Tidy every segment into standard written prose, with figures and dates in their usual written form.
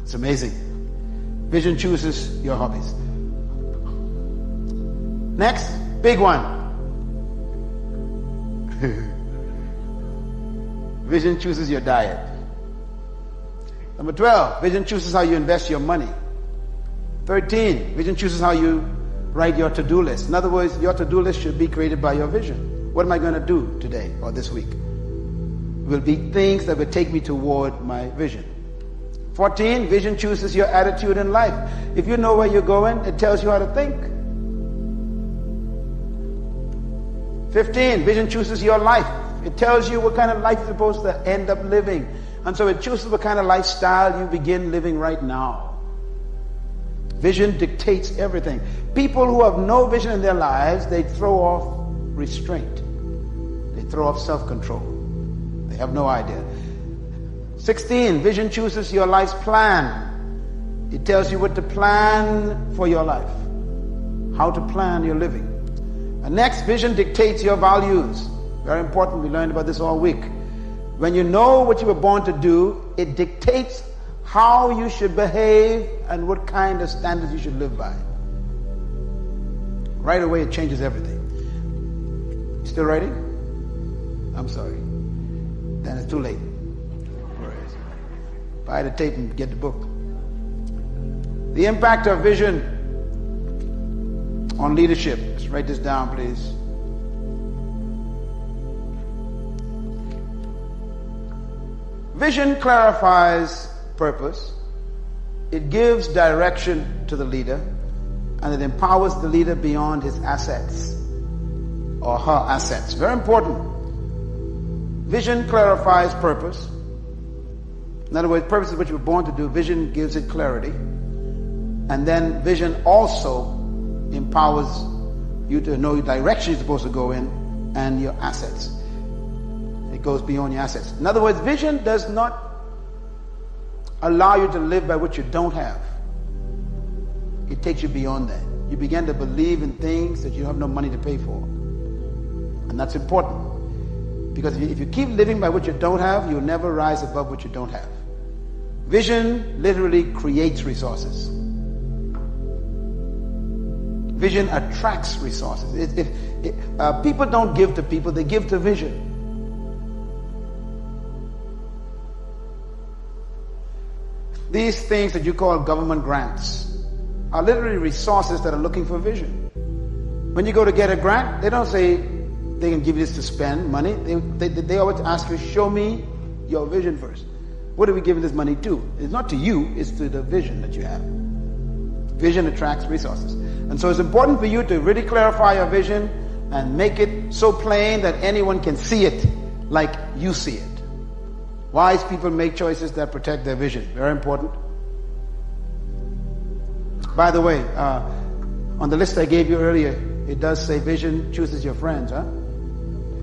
It's amazing. Vision chooses your hobbies. Next, big one. Vision chooses your diet. Number 12, vision chooses how you invest your money. 13, vision chooses how you write your to-do list. In other words, your to-do list should be created by your vision. What am I going to do today or this week? Will be things that will take me toward my vision. 14, vision chooses your attitude in life. If you know where you're going, it tells you how to think. 15, vision chooses your life. It tells you what kind of life you're supposed to end up living. And so it chooses what kind of lifestyle you begin living right now. Vision dictates everything. People who have no vision in their lives, they throw off restraint. They throw off self-control. They have no idea. 16, vision chooses your life's plan. It tells you what to plan for your life, how to plan your living. And next, vision dictates your values. Very important. We learned about this all week. When you know what you were born to do, it dictates how you should behave and what kind of standards you should live by. Right away, it changes everything. Still writing? I'm sorry. Then it's too late. Buy the tape and get the book. The impact of vision on leadership. Let's write this down, please. Vision clarifies purpose. It gives direction to the leader, and it empowers the leader beyond his assets or her assets. Very important. Vision clarifies purpose. In other words, purpose is what you were born to do. Vision gives it clarity. And then vision also empowers you to know the direction you're supposed to go in and your assets. It goes beyond your assets. In other words, vision does not allow you to live by what you don't have. It takes you beyond that. You begin to believe in things that you have no money to pay for. And that's important. Because if you keep living by what you don't have, you'll never rise above what you don't have. Vision literally creates resources. Vision attracts resources. People don't give to people, they give to vision. These things that you call government grants are literally resources that are looking for vision. When you go to get a grant, they don't say they can give you this to spend money. They always ask you, show me your vision first. What are we giving this money to? It's not to you, it's to the vision that you have. Vision attracts resources. And so it's important for you to really clarify your vision and make it so plain that anyone can see it like you see it. Wise people make choices that protect their vision. Very important. By the way, on the list I gave you earlier, it does say vision chooses your friends. Let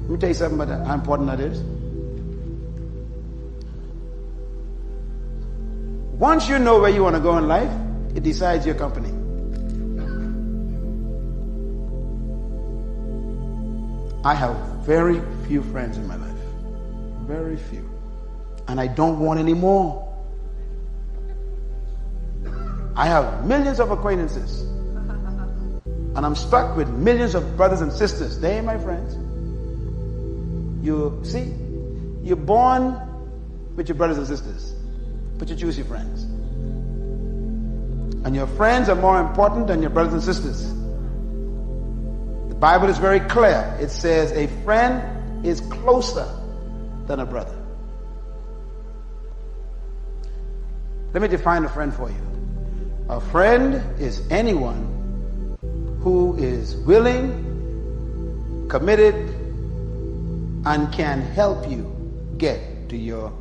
me tell you something about how important that is. Once you know where you want to go in life, it decides your company. I have very few friends in my life. Very few. And I don't want any more. I have millions of acquaintances. And I'm stuck with millions of brothers and sisters. They ain't my friends. You see, you're born with your brothers and sisters, but you choose your friends. And your friends are more important than your brothers and sisters. The Bible is very clear. It says a friend is closer than a brother. Let me define a friend for you. A friend is anyone who is willing, committed, and can help you get to your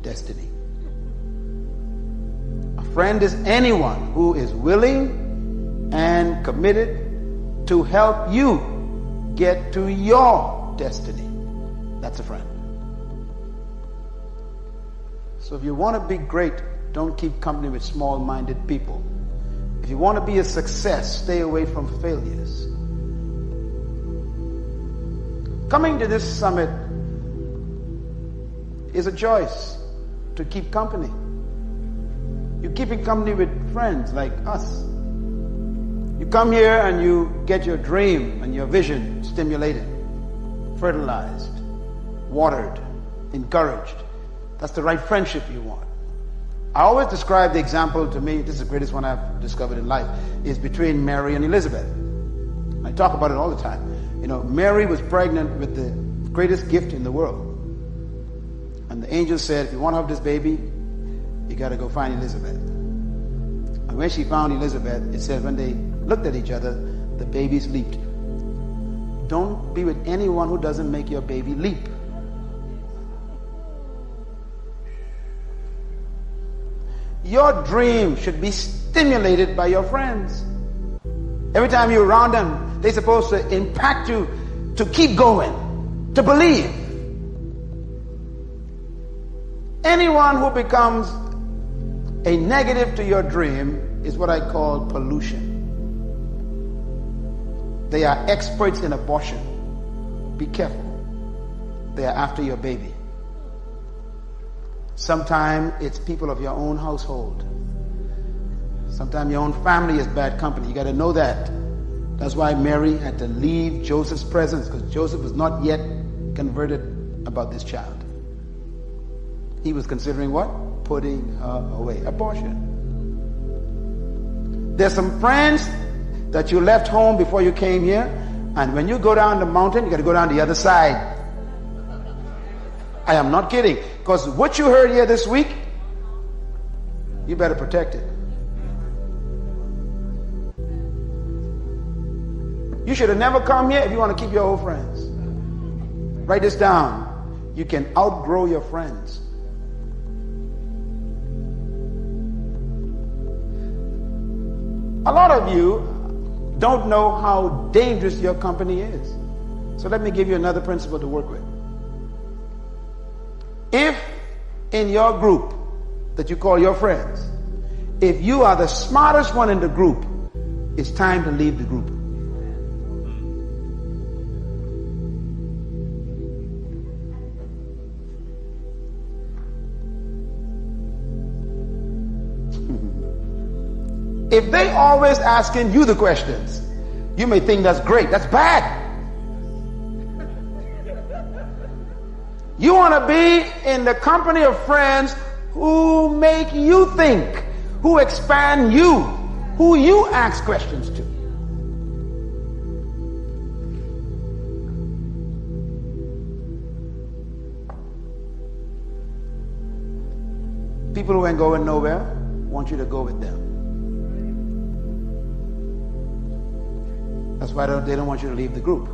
destiny. A friend is anyone who is willing and committed to help you get to your destiny. That's a friend. So if you want to be great, don't keep company with small-minded people. If you want to be a success, stay away from failures. Coming to this summit is a choice to keep company. You're keeping company with friends like us. You come here and you get your dream and your vision stimulated, fertilized, watered, encouraged. That's the right friendship you want. I always describe the example, to me, this is the greatest one I've discovered in life, is between Mary and Elizabeth. I talk about it all the time. You know, Mary was pregnant with the greatest gift in the world. And the angel said, if you want to have this baby, you got to go find Elizabeth. And when she found Elizabeth, it said when they looked at each other, the babies leaped. Don't be with anyone who doesn't make your baby leap. Your dream should be stimulated by your friends. Every time you're around them, they're supposed to impact you to keep going, to believe. Anyone who becomes a negative to your dream is what I call pollution. They are experts in abortion. Be careful. They are after your baby. Sometimes it's people of your own household. Sometimes your own family is bad company. You got to know that. That's why Mary had to leave Joseph's presence, because Joseph was not yet converted about this child. He was considering what? Putting her away. Abortion. There's some friends that you left home before you came here, and when you go down the mountain, you got to go down the other side. I am not kidding, because what you heard here this week, you better protect it. You should have never come here if you want to keep your old friends. Write this down. You can outgrow your friends. A lot of you don't know how dangerous your company is. So let me give you another principle to work with. If in your group that you call your friends, if you are the smartest one in the group, it's time to leave the group. If they always asking you the questions, you may think that's great. That's bad. You want to be in the company of friends who make you think, who expand you, who you ask questions to. People who ain't going nowhere want you to go with them. That's why they don't want you to leave the group.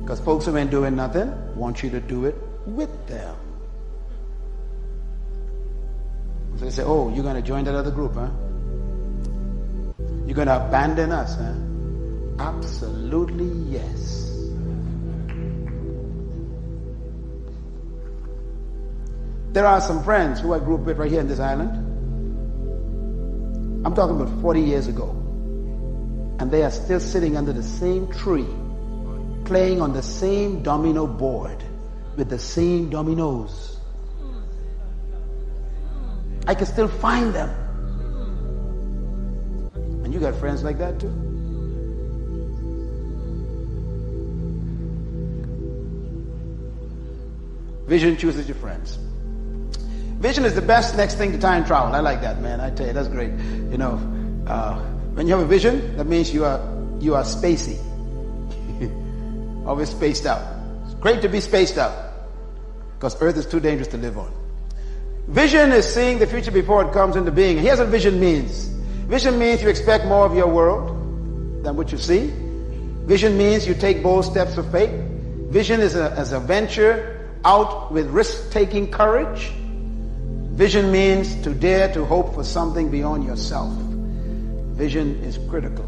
Because folks who ain't doing nothing want you to do it with them. So they say, oh, you're going to join that other group, huh? You're going to abandon us, huh? Absolutely yes. There are some friends who I grew up with right here in this island. I'm talking about 40 years ago. And they are still sitting under the same tree, playing on the same domino board with the same dominoes. I can still find them. And you got friends like that too? Vision chooses your friends. Vision is the best next thing to time travel. I like that, man. I tell you, that's great. You know, when you have a vision, that means you are spacey. Always spaced out. It's great to be spaced out, because Earth is too dangerous to live on. Vision is seeing the future before it comes into being. Here's what vision means. Vision means you expect more of your world than what you see. Vision means you take bold steps of faith. Vision is a venture out with risk-taking courage. Vision means to dare to hope for something beyond yourself. Vision is critical.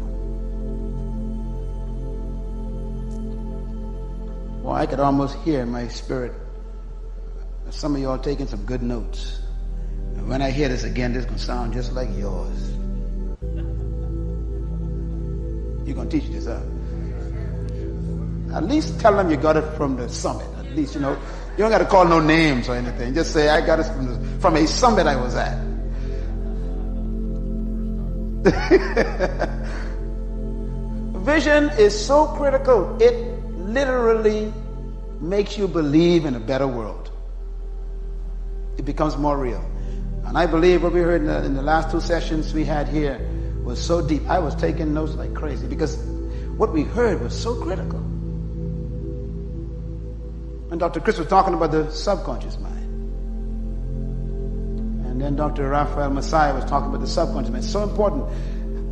Well, I could almost hear in my spirit some of y'all taking some good notes. And when I hear this again, this is going to sound just like yours. You're going to teach this, huh? At least tell them you got it from the summit. At least, you know, you don't got to call no names or anything. Just say, I got it from a summit I was at. Vision is so critical. It literally makes you believe in a better world. It becomes more real. And I believe what we heard in the last 2 sessions we had here was so deep. I was taking notes like crazy because what we heard was so critical. And Dr. Chris was talking about the subconscious mind. And then Dr. Raphael Messiah was talking about the subconscious mind. It's so important.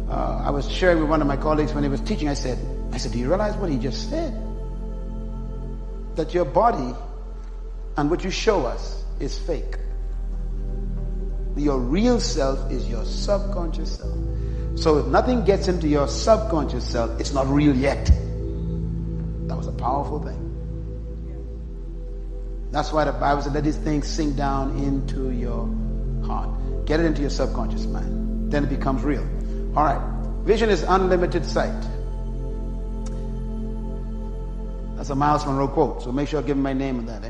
I was sharing with one of my colleagues when he was teaching. I said, do you realize what he just said? That your body and what you show us is fake. Your real self is your subconscious self. So if nothing gets into your subconscious self, it's not real yet. That was a powerful thing. That's why the Bible said, let these things sink down into your heart. Get it into your subconscious mind. Then it becomes real. All right. Vision is unlimited sight. That's a Myles Munroe quote. So make sure I give him my name on that.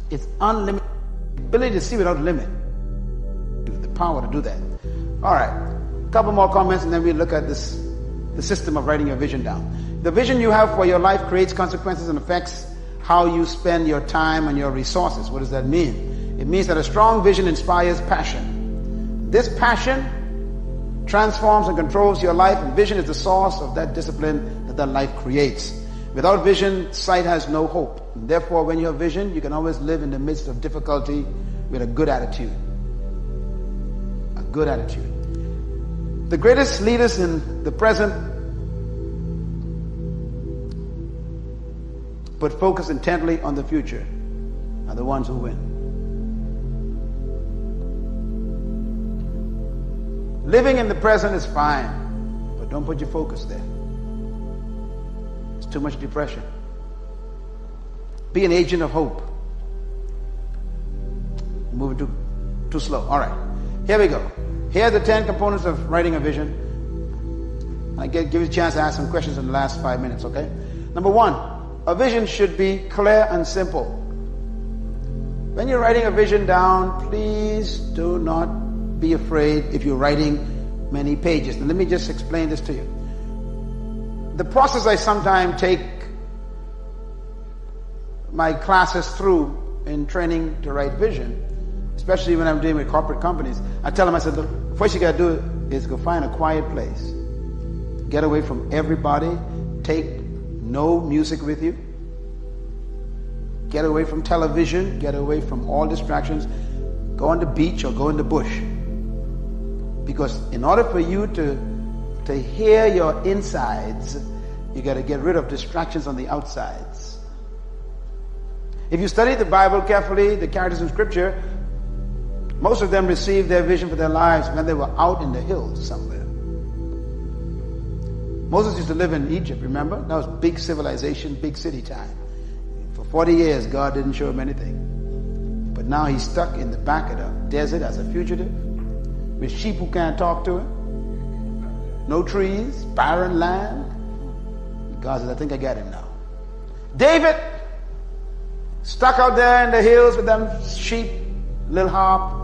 It's unlimited. Ability to see without limit. The power to do that. All right. A couple more comments and then we look at the system of writing your vision down. The vision you have for your life creates consequences and affects how you spend your time and your resources. What does that mean? It means that a strong vision inspires passion. This passion transforms and controls your life, and vision is the source of that discipline that life creates. Without vision, sight has no hope. And therefore, when you have vision, you can always live in the midst of difficulty with a good attitude. A good attitude. The greatest leaders in the present but focus intently on the future are the ones who win. Living in the present is fine, but don't put your focus there. It's too much depression. Be an agent of hope. Moving too slow. All right, here we go. Here are the 10 components of writing a vision. I give you a chance to ask some questions in the last 5 minutes, okay? Number 1, a vision should be clear and simple. When you're writing a vision down, please do not be afraid if you're writing many pages. And let me just explain this to you. The process I sometimes take my classes through in training to write vision, especially when I'm dealing with corporate companies, I tell them, I said, the first you got to do is go find a quiet place. Get away from everybody. Take no music with you. Get away from television. Get away from all distractions. Go on the beach or go in the bush. Because in order for you to hear your insides, you got to get rid of distractions on the outsides. If you study the Bible carefully, the characters in Scripture, most of them received their vision for their lives when they were out in the hills somewhere. Moses used to live in Egypt, remember? That was big civilization, big city time. For 40 years, God didn't show him anything. But now he's stuck in the back of the desert as a fugitive, with sheep who can't talk to him, no trees, barren land. God says, I think I got him now. David, stuck out there in the hills with them sheep, little harp,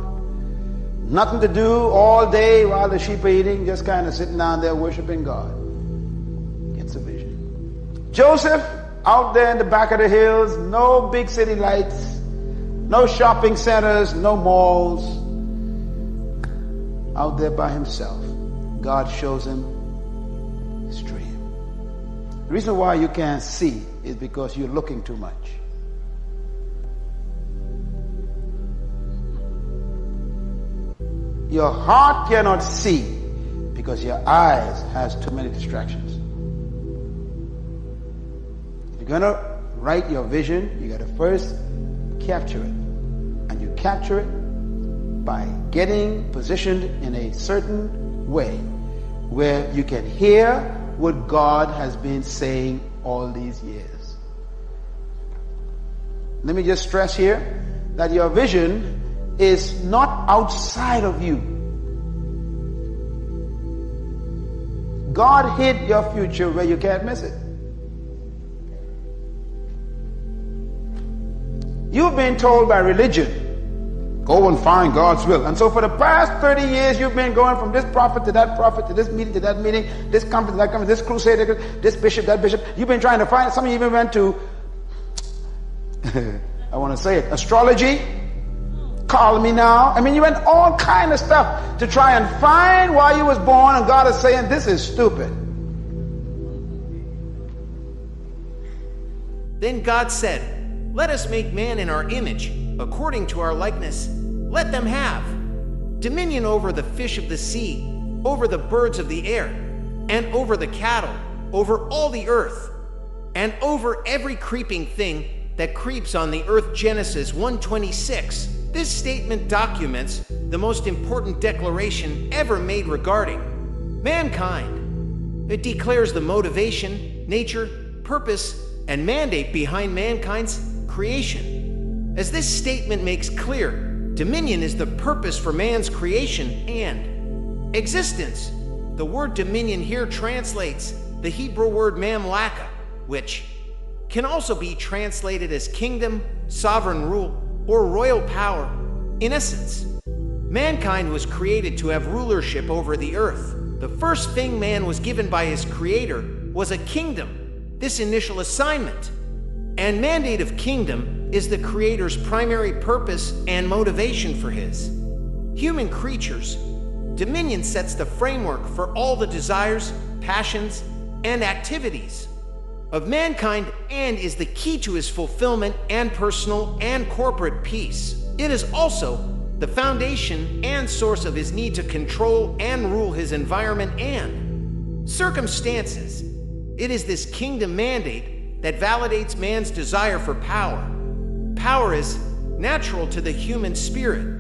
nothing to do all day while the sheep are eating, just kind of sitting down there worshiping God. Gets a vision. Joseph, out there in the back of the hills, no big city lights, no shopping centers, no malls, out there by himself. God shows him his dream. The reason why you can't see is because you're looking too much. Your heart cannot see because your eyes has too many distractions. If you're going to write your vision, you got to first capture it. And you capture it by getting positioned in a certain way where you can hear what God has been saying all these years. Let me just stress here that your vision is not outside of you. God hid your future where you can't miss it. You've been told by religion, Go and find God's will. And so for the past 30 years, you've been going from this prophet, to this meeting, to that meeting, this conference, that conference, this crusade, this bishop, that bishop. You've been trying to find, some of you even went to, I want to say it, astrology, call me now. I mean, you went all kind of stuff to try and find why you was born, and God is saying, this is stupid. Then God said, let us make man in our image, according to our likeness. Let them have dominion over the fish of the sea, over the birds of the air, and over the cattle, over all the earth, and over every creeping thing that creeps on the earth. Genesis 1:26. This statement documents the most important declaration ever made regarding mankind. It declares the motivation, nature, purpose, and mandate behind mankind's creation. As this statement makes clear, dominion is the purpose for man's creation and existence. The word dominion here translates the Hebrew word mamlaka, which can also be translated as kingdom, sovereign rule, or royal power. In essence, mankind was created to have rulership over the earth. The first thing man was given by his creator was a kingdom. This initial assignment and mandate of kingdom is the creator's primary purpose and motivation for his human creatures. Dominion sets the framework for all the desires, passions, and activities of mankind and is the key to his fulfillment and personal and corporate peace. It is also the foundation and source of his need to control and rule his environment and circumstances. It is this kingdom mandate that validates man's desire for power. Power is natural to the human spirit.